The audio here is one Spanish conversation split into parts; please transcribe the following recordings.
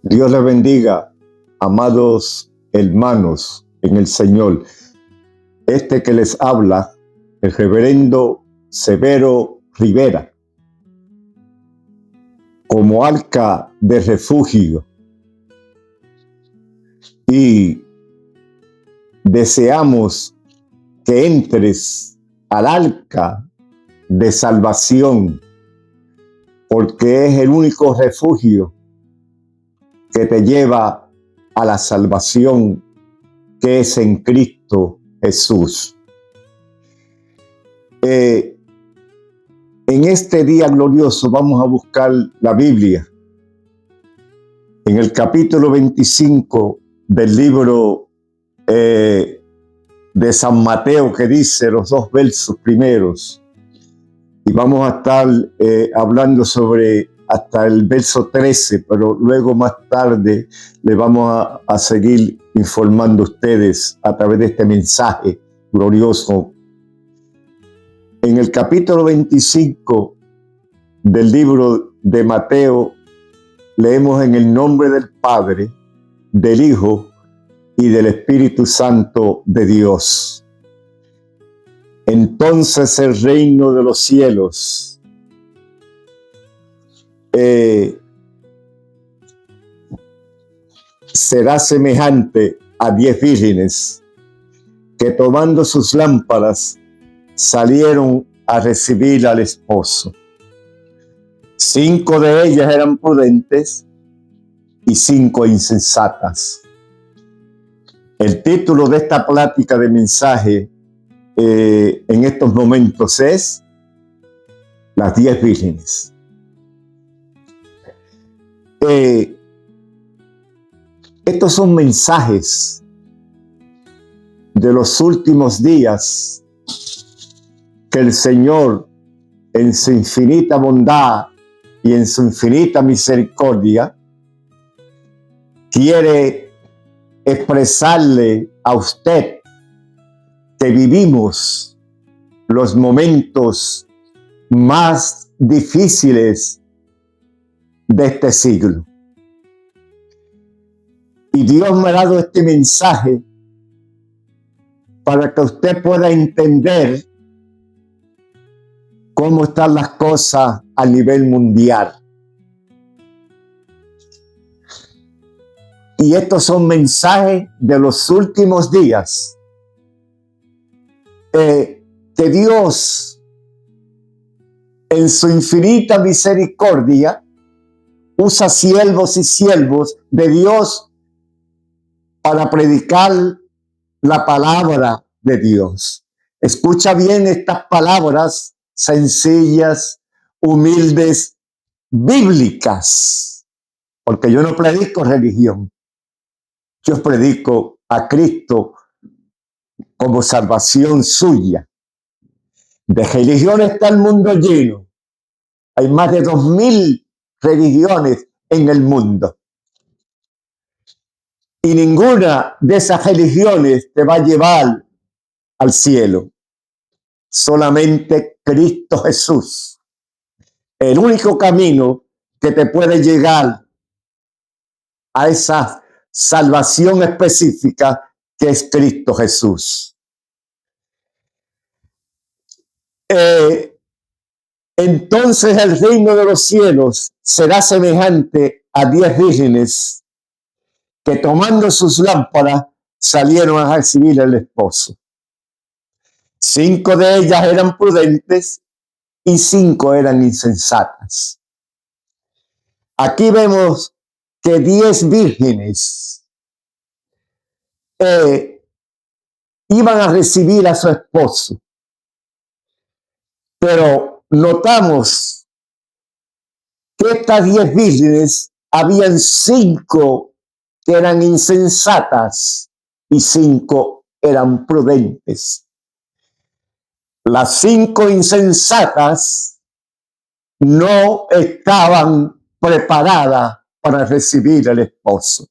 Dios les bendiga, amados hermanos en el Señor. Este que les habla, el reverendo Severo Rivera, como arca de refugio, y deseamos que entres al arca de salvación, porque es el único refugio que te lleva a la salvación, que es en Cristo Jesús. En este día glorioso vamos a buscar la Biblia en el capítulo 25 del libro de San Mateo, que dice los 2 versos primeros, y vamos a estar hablando sobre hasta el verso 13, pero luego más tarde le vamos a seguir informando a ustedes a través de este mensaje glorioso. En el capítulo 25 del libro de Mateo leemos en el nombre del Padre, del Hijo y del Espíritu Santo de Dios. Entonces el reino de los cielos será semejante a 10 vírgenes que, tomando sus lámparas, salieron a recibir al esposo. 5 de ellas eran prudentes y 5 insensatas. El título de esta plática de mensaje en estos momentos es Las 10 vírgenes. Estos son mensajes de los últimos días que el Señor, en su infinita bondad y en su infinita misericordia, quiere expresarle a usted que vivimos los momentos más difíciles de este siglo. Y Dios me ha dado este mensaje para que usted pueda entender cómo están las cosas a nivel mundial. Y estos son mensajes de los últimos días. Que Dios, en su infinita misericordia, usa siervos y siervos de Dios para predicar la palabra de Dios. Escucha bien estas palabras sencillas, humildes, bíblicas, porque yo no predico religión. Yo predico a Cristo como salvación suya. De religión está el mundo lleno. Hay más de 2000 religiones en el mundo. Y ninguna de esas religiones te va a llevar al cielo. Solamente Cristo Jesús. El único camino que te puede llegar a esa salvación específica que es Cristo Jesús. Entonces el reino de los cielos será semejante a 10 vírgenes que, tomando sus lámparas, salieron a recibir al esposo. 5 de ellas eran prudentes y 5 eran insensatas. Aquí vemos que 10 vírgenes iban a recibir a su esposo. Pero notamos que estas 10 vírgenes, habían 5 que eran insensatas y 5 eran prudentes. Las 5 insensatas no estaban preparadas para recibir al esposo.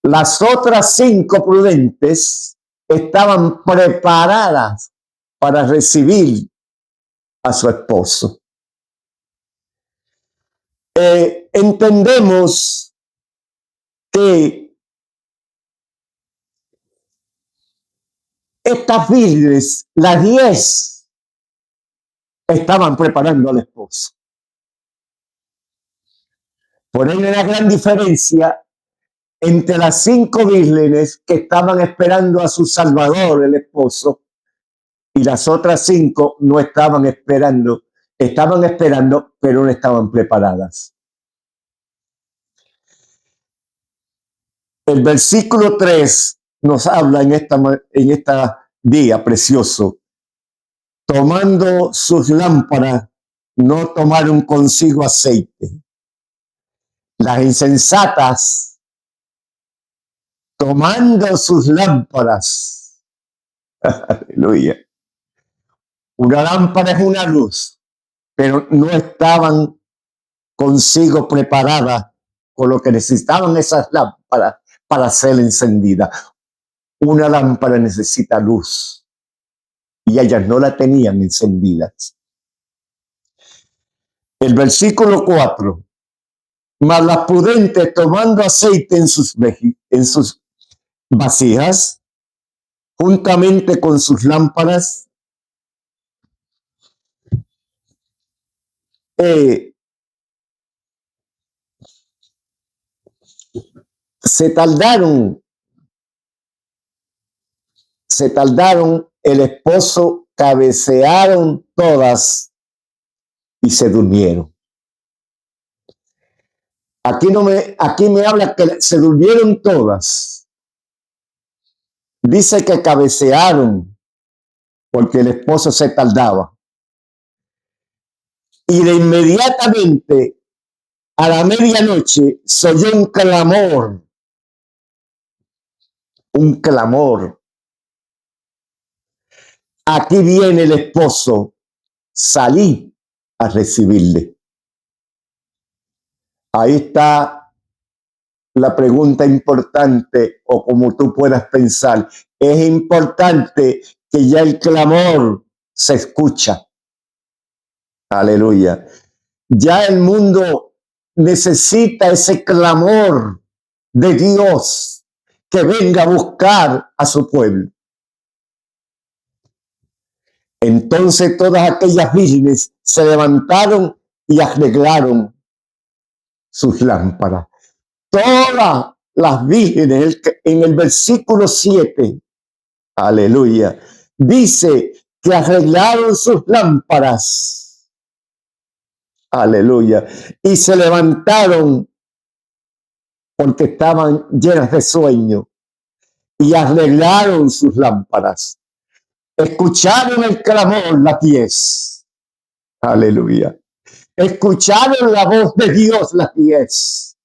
Las otras 5 prudentes estaban preparadas para recibir a su esposo. Entendemos que estas vírgenes, las 10, estaban preparando al esposo. Por ahí hay una gran diferencia entre las 5 vírgenes que estaban esperando a su Salvador, el esposo, y las otras 5 no estaban esperando, pero no estaban preparadas. El versículo 3 nos habla en esta día precioso. Tomando sus lámparas, no tomaron consigo aceite. Las insensatas, tomando sus lámparas. Aleluya. Una lámpara es una luz, pero no estaban consigo preparadas con lo que necesitaban esas lámparas para ser encendidas. Una lámpara necesita luz y ellas no la tenían encendidas. El versículo 4. Mas las prudentes, tomando aceite en sus vasijas, juntamente con sus lámparas, se tardaron, el esposo cabecearon todas y se durmieron. Aquí me habla que se durmieron todas. Dice que cabecearon porque el esposo se tardaba. Y de inmediatamente a la medianoche se oyó un clamor. Un clamor. Aquí viene el esposo. Salí a recibirle. Ahí está la pregunta importante, o como tú puedas pensar. Es importante que ya el clamor se escucha. Aleluya. Ya el mundo necesita ese clamor de Dios que venga a buscar a su pueblo. Entonces todas aquellas vírgenes se levantaron y arreglaron sus lámparas. Todas las vírgenes, en el versículo 7, aleluya, dice que arreglaron sus lámparas, aleluya, y se levantaron porque estaban llenas de sueño y arreglaron sus lámparas. Escucharon el clamor, las 10, aleluya. Escucharon la voz de Dios, las 10.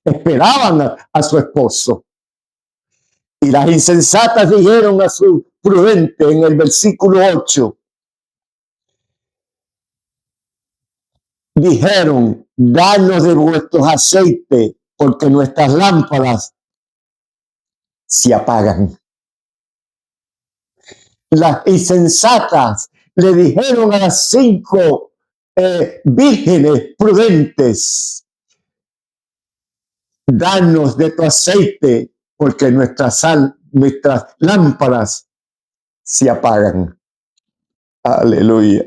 Esperaban a su esposo. Y las insensatas dijeron a su prudente en el versículo 8, dijeron, danos de vuestros aceites, porque nuestras lámparas se apagan. Las insensatas le dijeron a las 5 vírgenes prudentes, danos de tu aceite, porque nuestras lámparas se apagan. Aleluya.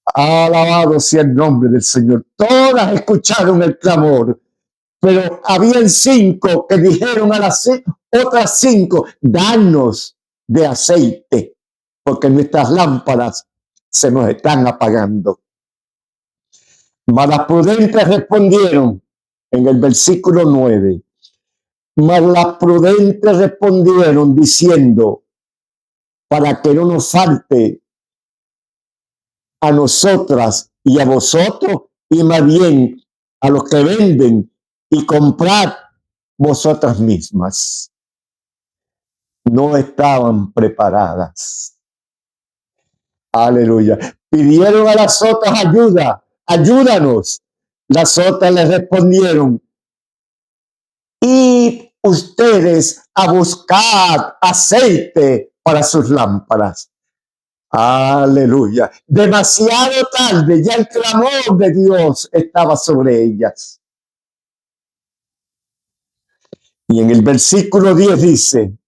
Alabado sea el nombre del Señor. Todas escucharon el clamor, pero habían 5 que dijeron a las otras 5, danos de aceite, porque nuestras lámparas se nos están apagando. Mas las prudentes respondieron en el versículo 9. Mas las prudentes respondieron diciendo, para que no nos falte a nosotras y a vosotros, y más bien a los que venden, y comprad vosotras mismas. No estaban preparadas. Aleluya. Pidieron a las otras ayuda, ayúdanos. Las otras les respondieron, y ustedes a buscar aceite para sus lámparas. Aleluya. Demasiado tarde, ya el clamor de Dios estaba sobre ellas. Y en el versículo 10 dice,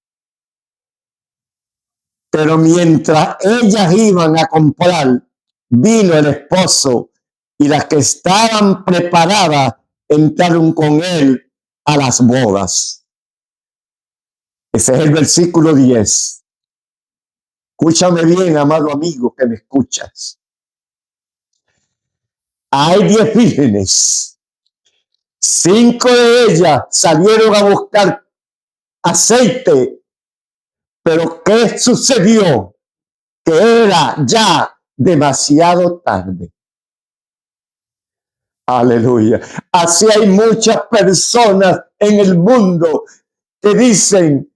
pero mientras ellas iban a comprar, vino el esposo y las que estaban preparadas entraron con él a las bodas. Ese es el versículo 10. Escúchame bien, amado amigo que me escuchas. Hay 10 vírgenes. 5 de ellas salieron a buscar aceite. Pero ¿qué sucedió? Que era ya demasiado tarde. Aleluya. Así hay muchas personas en el mundo que dicen,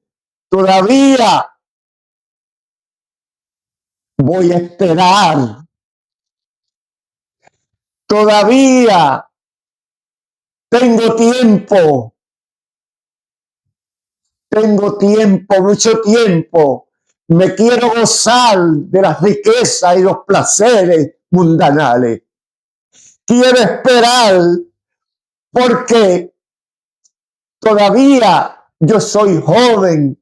todavía voy a esperar. Todavía tengo tiempo. Tengo tiempo, mucho tiempo. Me quiero gozar de las riquezas y los placeres mundanales. Quiero esperar porque todavía yo soy joven.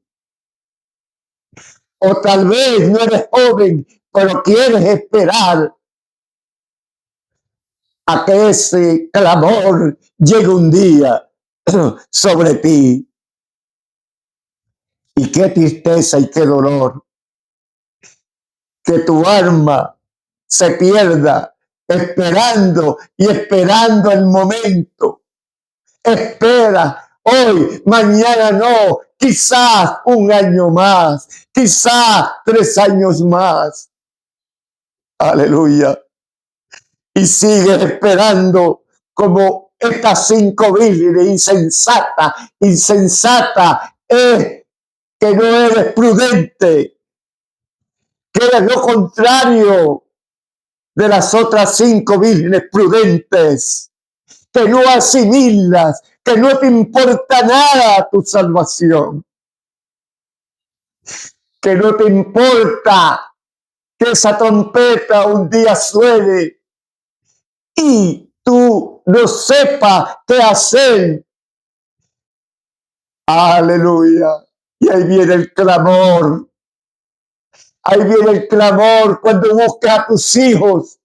O tal vez no eres joven, pero quieres esperar a que ese clamor llegue un día sobre ti. Y qué tristeza y qué dolor que tu alma se pierda esperando y esperando el momento. Espera hoy, mañana no, quizás un año más, quizás 3 años más. Aleluya. Y sigue esperando como estas 5 vírgenes insensata es que no eres prudente, que eres lo contrario de las otras 5 vírgenes prudentes, que no asimilas, que no te importa nada tu salvación, que no te importa que esa trompeta un día suene y tú no sepas qué hacer. Aleluya. Y ahí viene el clamor. Ahí viene el clamor cuando buscas a tus hijos,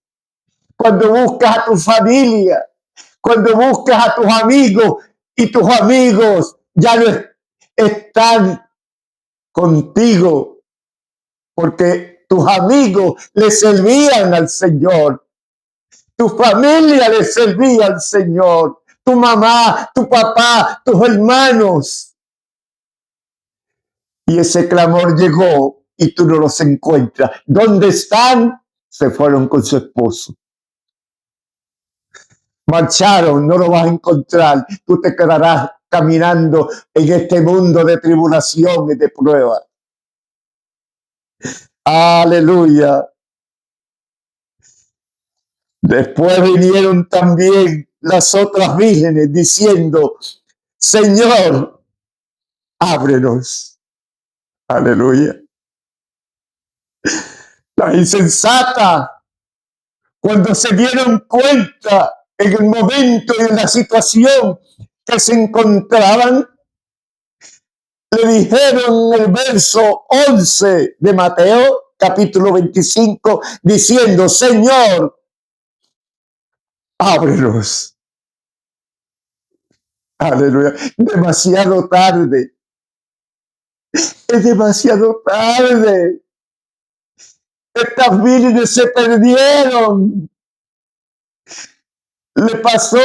cuando buscas a tu familia, cuando buscas a tus amigos y tus amigos ya no están contigo porque tus amigos le servían al Señor. Tu familia le servía al Señor. Tu mamá, tu papá, tus hermanos. Y ese clamor llegó y tú no los encuentras. ¿Dónde están? Se fueron con su esposo. Marcharon, no lo vas a encontrar. Tú te quedarás caminando en este mundo de tribulación y de prueba. Aleluya. Después vinieron también las otras vírgenes diciendo, Señor, ábrenos. Aleluya. Las insensatas, cuando se dieron cuenta en el momento y en la situación que se encontraban, le dijeron en el verso 11 de Mateo, capítulo 25, diciendo, Señor, ábrenos. Aleluya. Demasiado tarde. Es demasiado tarde. Estas vírgenes se perdieron. Le pasó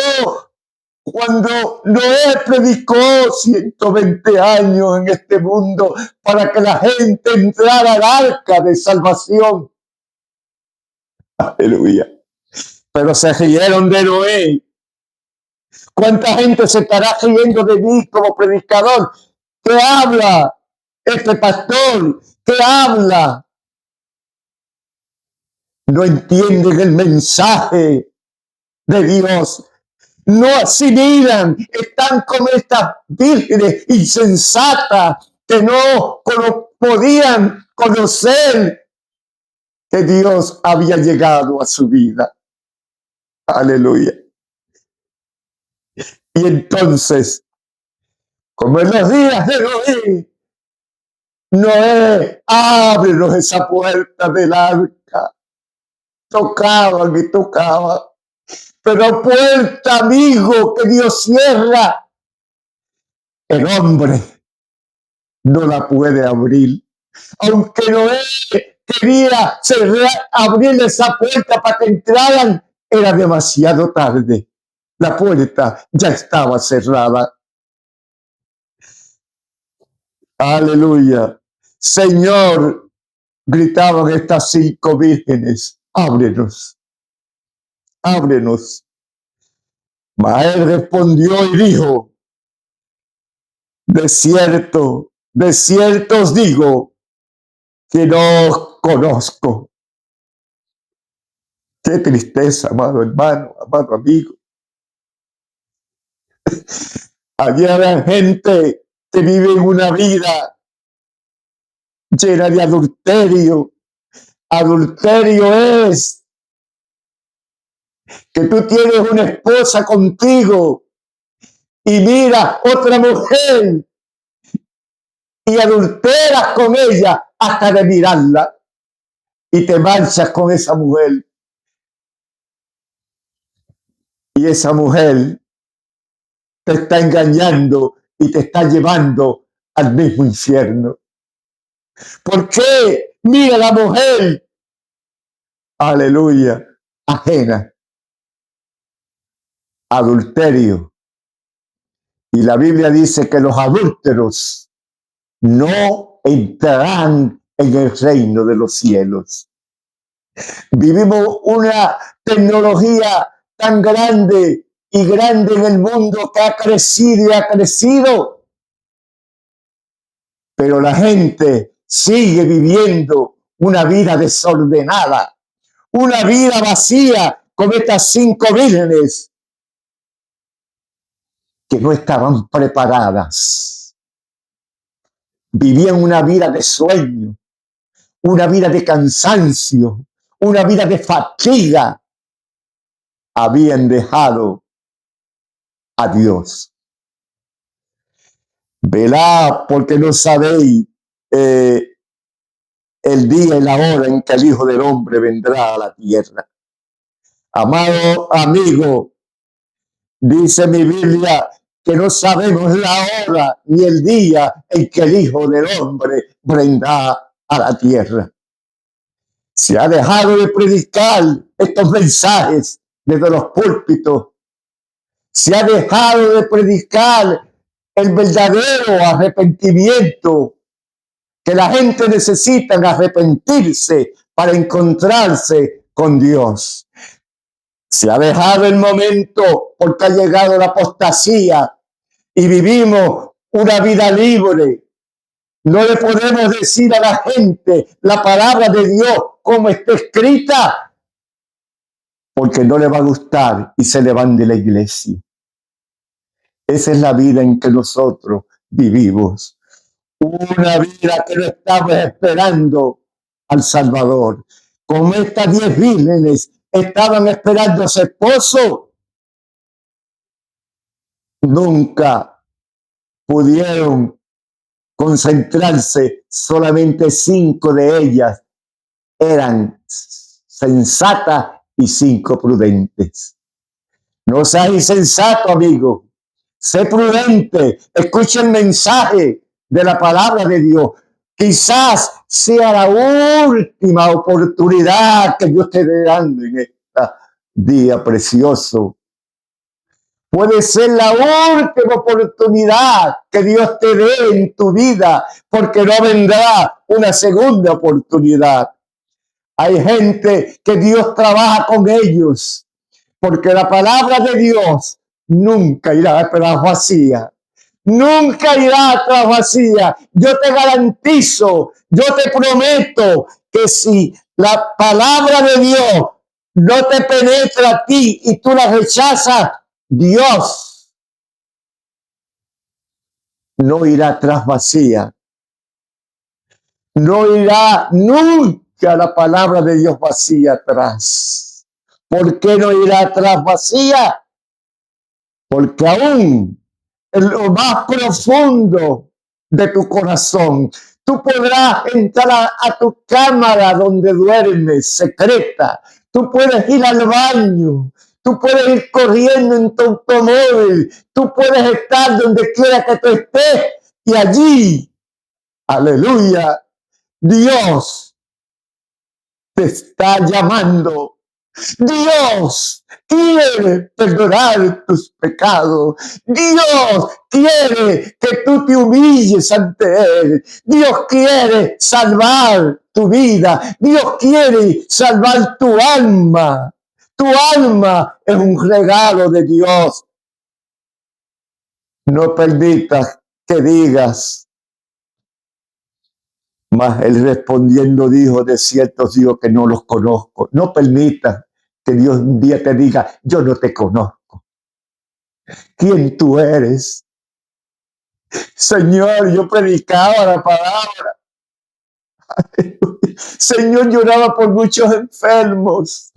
cuando Noé predicó 120 años en este mundo para que la gente entrara al arca de salvación. Aleluya. Pero se rieron de Noé. ¿Cuánta gente se estará riendo de mí como predicador? ¿Qué habla este pastor? ¿Qué habla? No entienden el mensaje de Dios. No asimilan, están como estas vírgenes insensatas que no podían conocer que Dios había llegado a su vida. Aleluya. Y entonces, como en los días de Noé. Noé, ábrenos esa puerta del arca. Tocaban y tocaban. Pero puerta, amigo, que Dios cierra, el hombre no la puede abrir. Aunque Noé quería abrir esa puerta para que entraran, era demasiado tarde. La puerta ya estaba cerrada. Aleluya. Señor, gritaban estas 5 vírgenes, ábrenos, ábrenos. Mas él respondió y dijo, de cierto os digo que no os conozco. Qué tristeza, amado hermano, amado amigo. Allí hay gente que vive en una vida llena de adulterio. Adulterio es que tú tienes una esposa contigo y miras otra mujer y adulteras con ella hasta de mirarla y te marchas con esa mujer. Y esa mujer te está engañando y te está llevando al mismo infierno. ¿Por qué? Mira la mujer, aleluya, ajena, adulterio. Y la Biblia dice que los adúlteros no entrarán en el reino de los cielos. Vivimos una tecnología tan grande y grande en el mundo que ha crecido y ha crecido. Pero la gente sigue viviendo una vida desordenada, una vida vacía, como estas 5 vírgenes que no estaban preparadas. Vivían una vida de sueño, una vida de cansancio, una vida de fatiga. Habían dejado a Dios. Velad porque no sabéis el día y la hora en que el Hijo del Hombre vendrá a la tierra. Amado amigo, dice mi Biblia que no sabemos la hora ni el día en que el Hijo del Hombre vendrá a la tierra. Se ha dejado de predicar estos mensajes desde los púlpitos. Se ha dejado de predicar el verdadero arrepentimiento, que la gente necesita arrepentirse para encontrarse con Dios. Se ha dejado el momento porque ha llegado la apostasía y vivimos una vida libre. No le podemos decir a la gente la palabra de Dios como está escrita, porque no le va a gustar y se le van de la iglesia. Esa es la vida en que nosotros vivimos. Una vida que no estamos esperando al Salvador. Como estas 10 vírgenes estaban esperando a su esposo, nunca pudieron concentrarse. Solamente 5 de ellas eran sensatas y 5 prudentes. No seas insensato, amigo. Sé prudente. Escucha el mensaje de la palabra de Dios. Quizás sea la última oportunidad que Dios te esté dando en este día precioso. Puede ser la última oportunidad que Dios te dé en tu vida, porque no vendrá una segunda oportunidad. Hay gente que Dios trabaja con ellos, porque la palabra de Dios nunca irá atrás vacía. Nunca irá atrás vacía. Yo te garantizo, yo te prometo que si la palabra de Dios no te penetra a ti y tú la rechazas, Dios no irá atrás vacía. No irá nunca la palabra de Dios vacía atrás. ¿Por qué no irá atrás vacía? Porque aún en lo más profundo de tu corazón. Tú podrás entrar a tu cámara donde duermes, secreta. Tú puedes ir al baño. Tú puedes ir corriendo en tu automóvil. Tú puedes estar donde quiera que tú estés. Y allí, aleluya, Dios te está llamando. Dios quiere perdonar tus pecados. Dios quiere que tú te humilles ante Él. Dios quiere salvar tu vida. Dios quiere salvar tu alma. Tu alma es un regalo de Dios. No permitas que digas, mas él respondiendo dijo, de cierto digo que no los conozco. No permitas que Dios un día te diga, yo no te conozco. ¿Quién tú eres? Señor, yo predicaba la palabra. Señor, lloraba por muchos enfermos.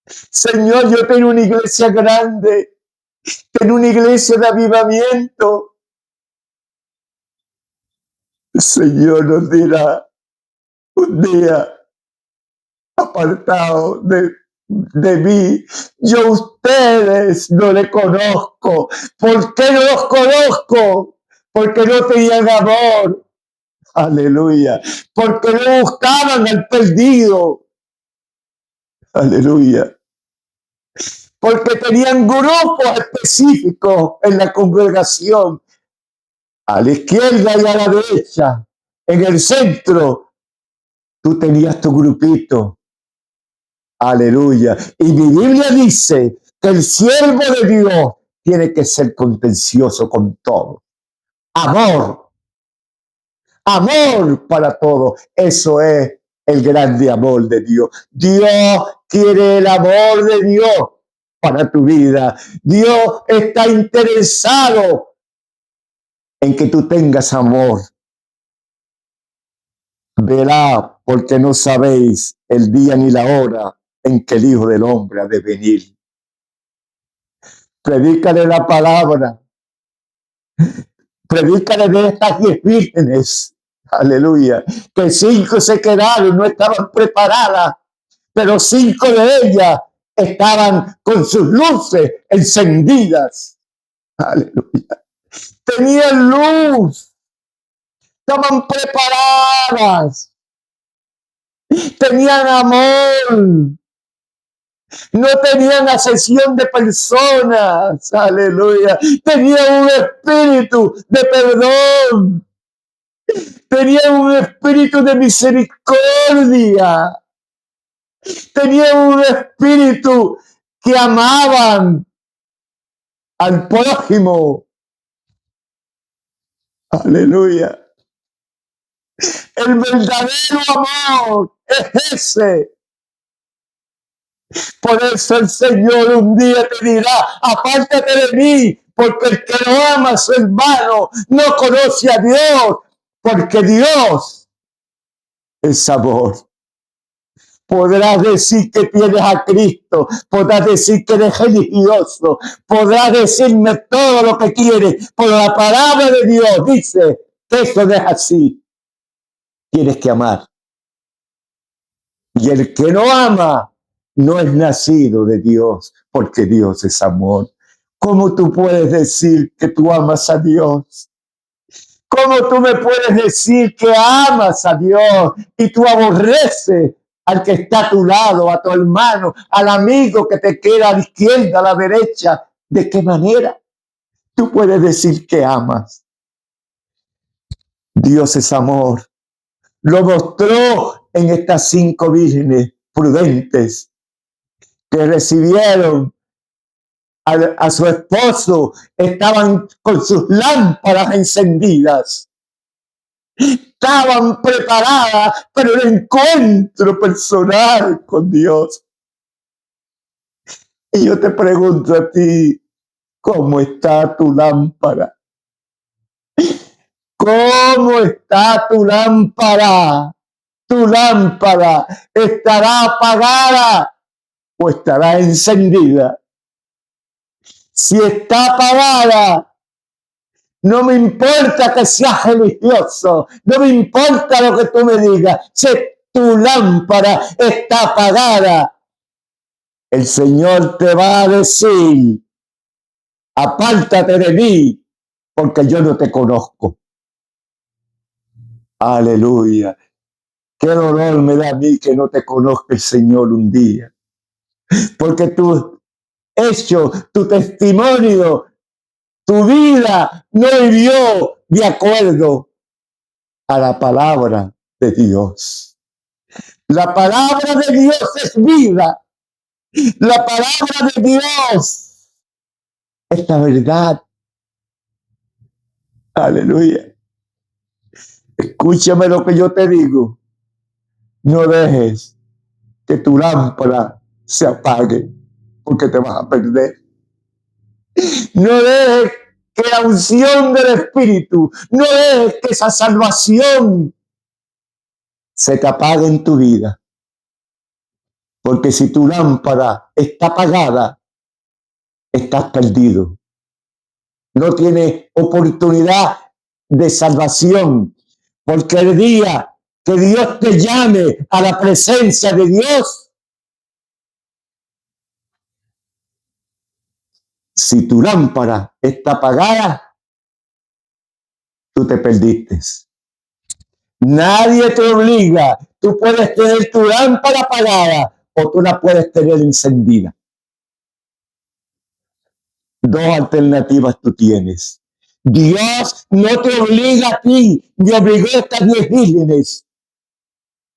Señor, yo tengo una iglesia grande. Tengo una iglesia de avivamiento. Señor nos dirá un día, apartado de mí, yo a ustedes no les conozco. ¿Por qué no los conozco? Porque no tenían amor. Aleluya. Porque no buscaban al perdido. Aleluya. Porque tenían grupos específicos en la congregación. A la izquierda y a la derecha. En el centro, tú tenías tu grupito. Aleluya. Y mi Biblia dice que el siervo de Dios tiene que ser contencioso con todo. Amor. Amor para todo. Eso es el grande amor de Dios. Dios quiere el amor de Dios para tu vida. Dios está interesado en que tú tengas amor. Verá, porque no sabéis el día ni la hora en que el Hijo del Hombre ha de venir. Predícale la palabra. Predícale de estas 10 vírgenes. Aleluya. Que 5 se quedaron, no estaban preparadas, pero 5 de ellas estaban con sus luces encendidas. Aleluya. Tenían luz. Estaban preparadas. Tenían amor. No tenían asesión de personas, aleluya. Tenían un espíritu de perdón. Tenían un espíritu de misericordia. Tenían un espíritu que amaban al prójimo. Aleluya. El verdadero amor es ese. Por eso el Señor un día te dirá, apártate de mí, porque el que no ama a su hermano no conoce a Dios, porque Dios es amor. Podrás decir que tienes a Cristo, podrás decir que eres religioso, podrás decirme todo lo que quieres, pero la palabra de Dios dice que eso no es así. Tienes que amar. Y el que no ama no es nacido de Dios, porque Dios es amor. ¿Cómo tú puedes decir que tú amas a Dios? ¿Cómo tú me puedes decir que amas a Dios y tú aborreces al que está a tu lado, a tu hermano, al amigo que te queda a la izquierda, a la derecha? ¿De qué manera tú puedes decir que amas? Dios es amor. Lo mostró en estas 5 vírgenes prudentes que recibieron a su esposo, estaban con sus lámparas encendidas. Estaban preparadas para el encuentro personal con Dios. Y yo te pregunto a ti, ¿cómo está tu lámpara? ¿Cómo está tu lámpara? ¿Tu lámpara estará apagada o estará encendida? Si está apagada, No me importa que seas religioso, no me importa lo que tú me digas, si tu lámpara está apagada, el Señor te va a decir, apártate de mí, porque yo no te conozco. Aleluya. Qué dolor me da a mí que no te conozca el Señor un día. Porque tu hecho, tu testimonio, tu vida no vivió de acuerdo a la palabra de Dios. La palabra de Dios es vida. La palabra de Dios es la verdad. Aleluya. Escúchame lo que yo te digo. No dejes que tu lámpara se apague porque te vas a perder. No dejes que la unción del Espíritu, no dejes que esa salvación se te apague en tu vida. Porque si tu lámpara está apagada, estás perdido. No tienes oportunidad de salvación. Porque el día que Dios te llame a la presencia de Dios, si tu lámpara está apagada, tú te perdiste. Nadie te obliga. Tú puedes tener tu lámpara apagada o tú la puedes tener encendida. Dos alternativas tú tienes. Dios no te obliga a ti, ni obligó a estas 10 vírgenes.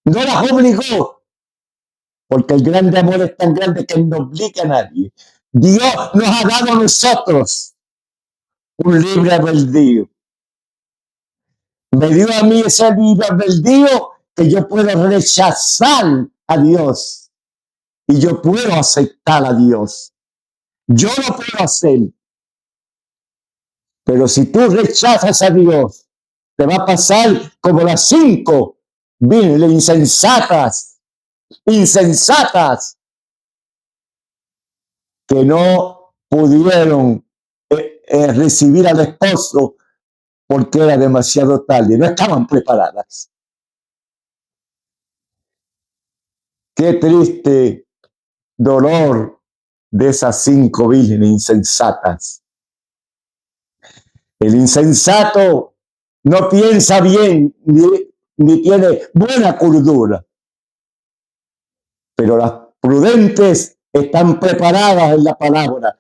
No las obligó, porque el grande amor es tan grande que no obliga a nadie. Dios nos ha dado a nosotros un libre albedrío. Me dio a mí ese libre albedrío que yo puedo rechazar a Dios y yo puedo aceptar a Dios. Yo lo puedo hacer. Pero si tú rechazas a Dios, te va a pasar como las 5 vírgenes insensatas, que no pudieron recibir al esposo porque era demasiado tarde, no estaban preparadas. Qué triste dolor de esas 5 vírgenes insensatas. El insensato no piensa bien ni tiene buena cordura, pero las prudentes están preparadas en la palabra,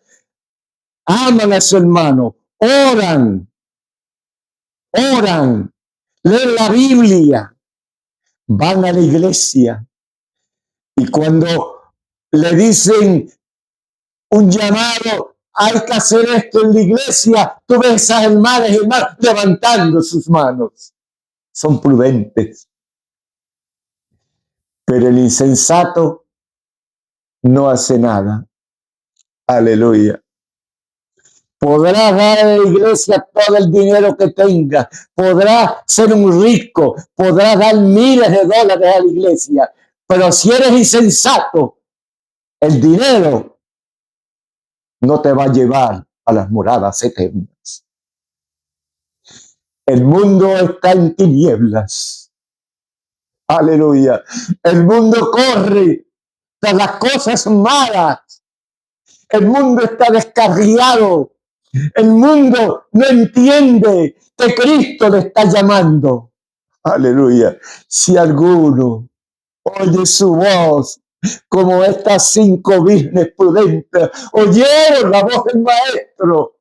aman a su hermano, oran, leen la Biblia, van a la iglesia y cuando le dicen un llamado, hay que hacer esto en la iglesia, tú ves a esas hermanas y hermanos levantando sus manos. Son prudentes. Pero el insensato no hace nada. Aleluya. Podrás dar a la iglesia todo el dinero que tenga, podrás ser un rico, podrás dar miles de dólares a la iglesia, pero si eres insensato, el dinero no te va a llevar a las moradas eternas. El mundo está en tinieblas. Aleluya. El mundo corre tras las cosas malas. El mundo está descarriado. El mundo no entiende que Cristo le está llamando. Aleluya. Si alguno oye su voz, como estas 5 vírgenes prudentes oyeron la voz del maestro,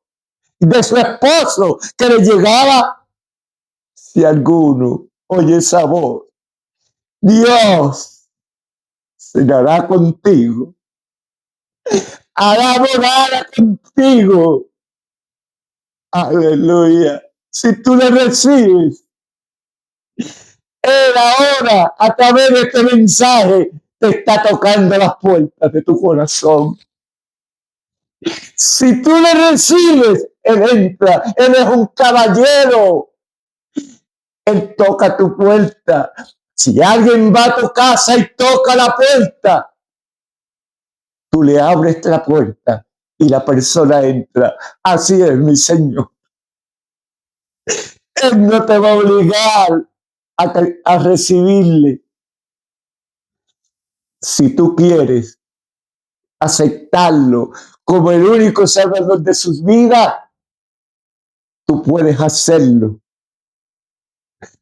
de su esposo que le llegaba. Si alguno oye esa voz, Dios cenará contigo, hará morada contigo. Aleluya. Si tú le recibes, Él ahora, a través de este mensaje, te está tocando las puertas de tu corazón. Si tú le recibes, Él entra. Él es un caballero. Él toca tu puerta. Si alguien va a tu casa y toca la puerta, tú le abres la puerta y la persona entra. Así es, mi Señor. Él no te va a obligar a recibirle. Si tú quieres aceptarlo como el único salvador de sus vidas, tú puedes hacerlo.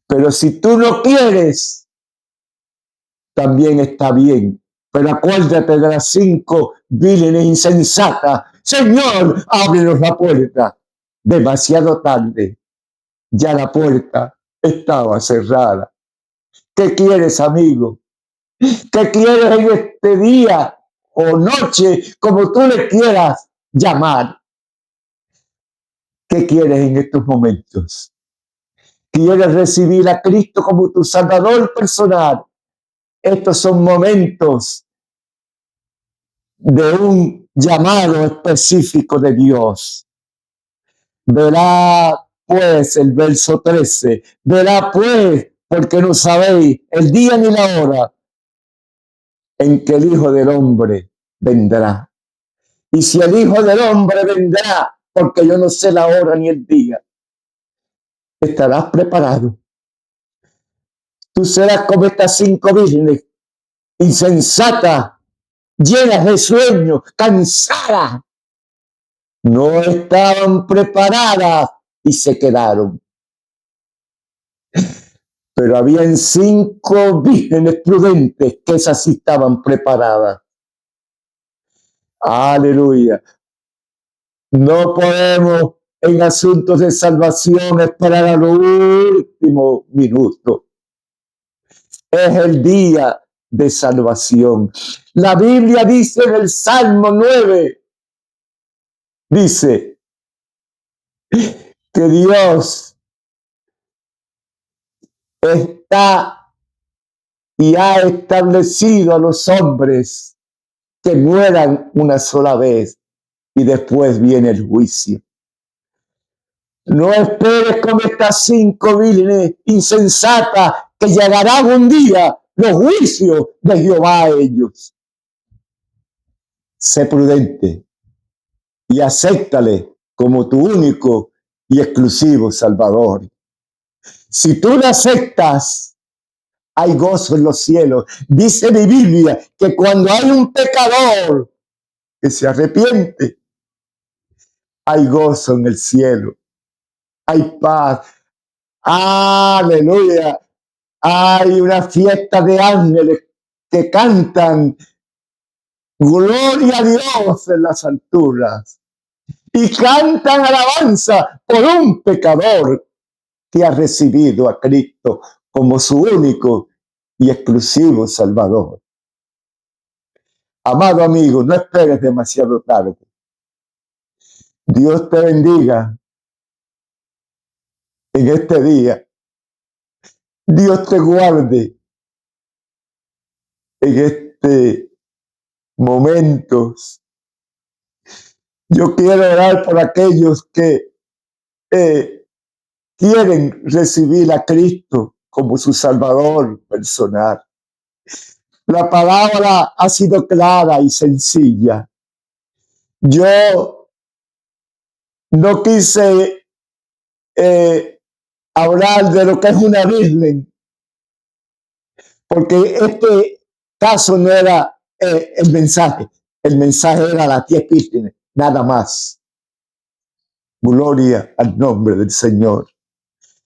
Pero si tú no quieres, también está bien. Pero acuérdate de las 5 vírgenes insensatas. Señor, ábrenos la puerta. Demasiado tarde. Ya la puerta estaba cerrada. ¿Qué quieres, amigo? ¿Qué quieres en este día o noche, como tú le quieras llamar? ¿Qué quieres en estos momentos? ¿Quieres recibir a Cristo como tu Salvador personal? Estos son momentos de un llamado específico de Dios. Verá pues el verso 13. Verá pues, porque no sabéis el día ni la hora en que el Hijo del Hombre vendrá. Y si el Hijo del Hombre vendrá, porque yo no sé la hora ni el día, estarás preparado. Tú serás como estas 5 vírgenes, insensatas, llenas de sueño, cansadas. No estaban preparadas y se quedaron. Pero habían 5 vírgenes prudentes que esas sí estaban preparadas. Aleluya. No podemos en asuntos de salvación esperar a lo último minuto. Es el día de salvación. La Biblia dice en el Salmo 9, dice que Dios está y ha establecido a los hombres que mueran una sola vez y después viene el juicio. No esperes como estas 5 vírgenes insensatas que llegarán un día los juicios de Jehová a ellos. Sé prudente y acéptale como tu único y exclusivo Salvador. Si tú lo aceptas, hay gozo en los cielos. Dice mi Biblia que cuando hay un pecador que se arrepiente, hay gozo en el cielo. Hay paz. Aleluya. Hay una fiesta de ángeles que cantan gloria a Dios en las alturas y cantan alabanza por un pecador que ha recibido a Cristo como su único y exclusivo Salvador. Amado amigo, no esperes demasiado tarde. Dios te bendiga en este día. Dios te guarde en este momento. Yo quiero orar por aquellos que quieren recibir a Cristo como su Salvador personal. La palabra ha sido clara y sencilla. Yo no quise hablar de lo que es una virgen, porque este caso no era el mensaje. El mensaje era las 10 vírgenes, nada más. Gloria al nombre del Señor.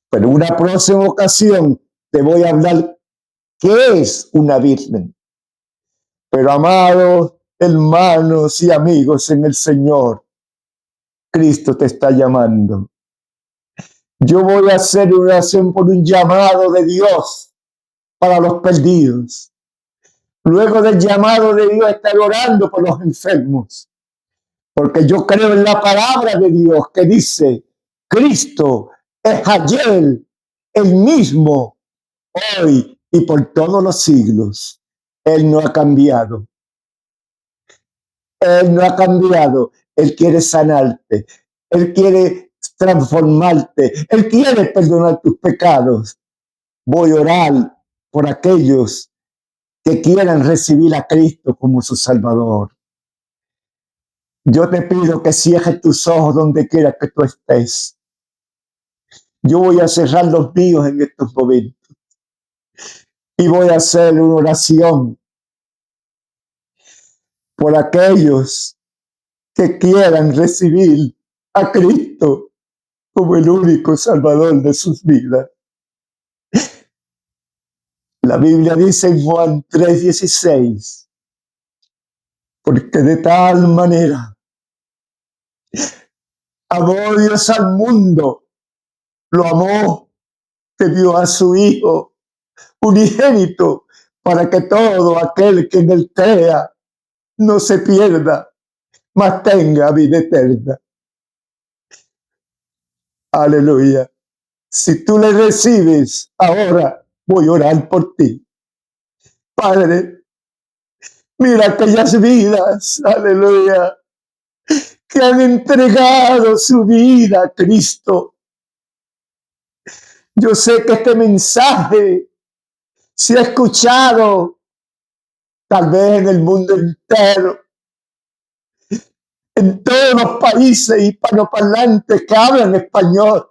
Pero en una próxima ocasión te voy a hablar qué es una virgen. Pero amados hermanos y amigos en el Señor, Cristo te está llamando. Yo voy a hacer una oración por un llamado de Dios para los perdidos. Luego del llamado de Dios, estar orando por los enfermos. Porque yo creo en la palabra de Dios que dice, Cristo es ayer el mismo, hoy y por todos los siglos. Él no ha cambiado. Él no ha cambiado. Él quiere sanarte. Él quiere transformarte. Él quiere perdonar tus pecados. Voy a orar por aquellos que quieran recibir a Cristo como su Salvador. Yo te pido que cierres tus ojos donde quiera que tú estés. Yo voy a cerrar los míos en estos momentos y voy a hacer una oración por aquellos que quieran recibir a Cristo como el único Salvador de sus vidas. La Biblia dice en Juan 3:16, porque de tal manera amó Dios al mundo, lo amó, que dio a su Hijo unigénito, para que todo aquel que en él crea no se pierda, mas tenga vida eterna. Aleluya. Si tú le recibes, ahora voy a orar por ti. Padre, mira aquellas vidas, aleluya, que han entregado su vida a Cristo. Yo sé que este mensaje se ha escuchado tal vez en el mundo entero, en todos los países hispanoparlantes que hablan español.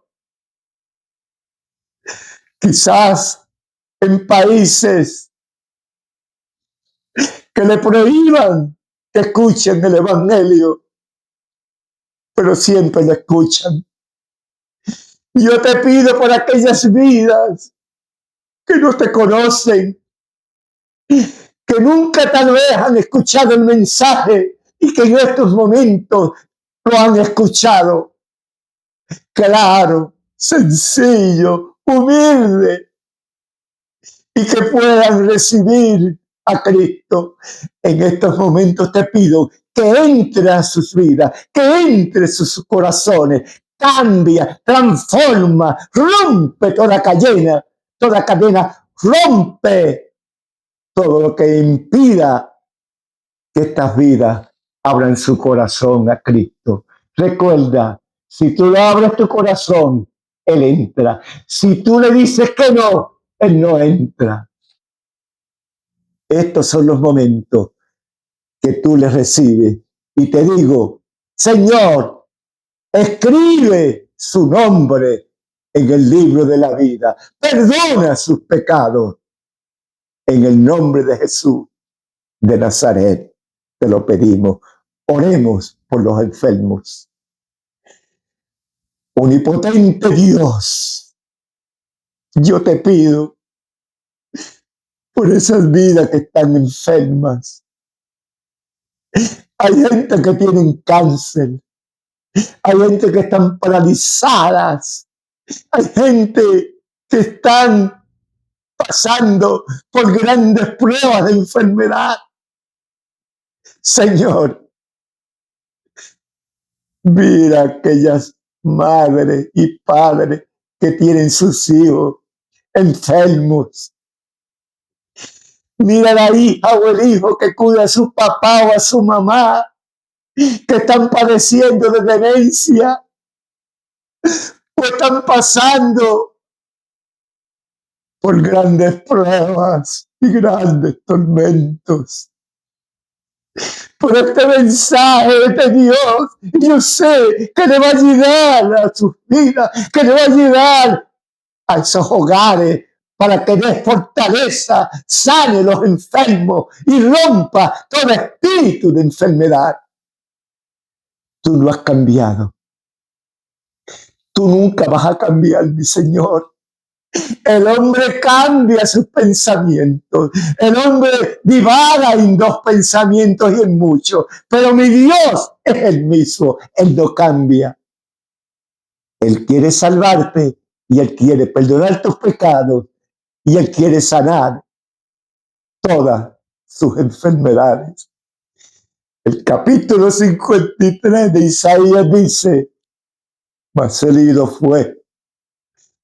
Quizás en países que le prohíban que escuchen el Evangelio, pero siempre lo escuchan. Yo te pido por aquellas vidas que no te conocen, que nunca tal vez han escuchado el mensaje y que en estos momentos lo han escuchado. Claro, sencillo, humilde, y que puedan recibir a Cristo. En estos momentos te pido que entre a sus vidas, que entre a sus corazones, cambia, transforma, rompe toda cadena, rompe todo lo que impida que estas vidas abran su corazón a Cristo. Recuerda, si tú le abres tu corazón, Él entra. Si tú le dices que no, Él no entra. Estos son los momentos que tú le recibes. Y te digo, Señor, escribe su nombre en el libro de la vida. Perdona sus pecados. En el nombre de Jesús de Nazaret te lo pedimos. Oremos por los enfermos. Omnipotente Dios, yo te pido por esas vidas que están enfermas. Hay gente que tienen cáncer, hay gente que están paralizadas, hay gente que están pasando por grandes pruebas de enfermedad. Señor, mira aquellas madres y padres que tienen sus hijos enfermos. Mira la hija o el hijo que cuida a su papá o a su mamá, que están padeciendo de demencia, o están pasando por grandes pruebas y grandes tormentos. Por este mensaje de Dios, yo sé que le va a llegar a sus vidas, que le va a llegar a esos hogares, para que dé fortaleza, sane los enfermos y rompa todo espíritu de enfermedad. Tú no has cambiado. Tú nunca vas a cambiar, mi Señor. El hombre cambia sus pensamientos. El hombre divaga en dos pensamientos y en muchos. Pero mi Dios es el mismo. Él no cambia. Él quiere salvarte y Él quiere perdonar tus pecados y Él quiere sanar todas sus enfermedades. El capítulo 53 de Isaías dice: mas herido fue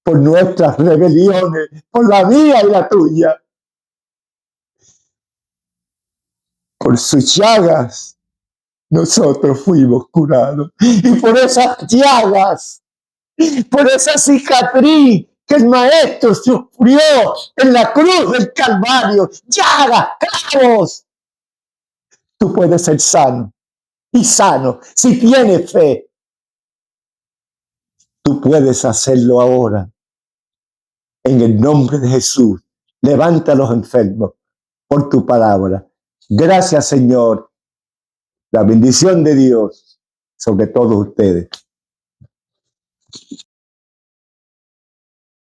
por nuestras rebeliones, por la mía y la tuya. Por sus llagas nosotros fuimos curados. Y por esas llagas, por esa cicatriz que el Maestro sufrió en la cruz del Calvario, llagas, clavos, tú puedes ser sano y sano si tienes fe. Tú puedes hacerlo ahora. En el nombre de Jesús, levanta a los enfermos por tu palabra. Gracias, Señor. La bendición de Dios sobre todos ustedes.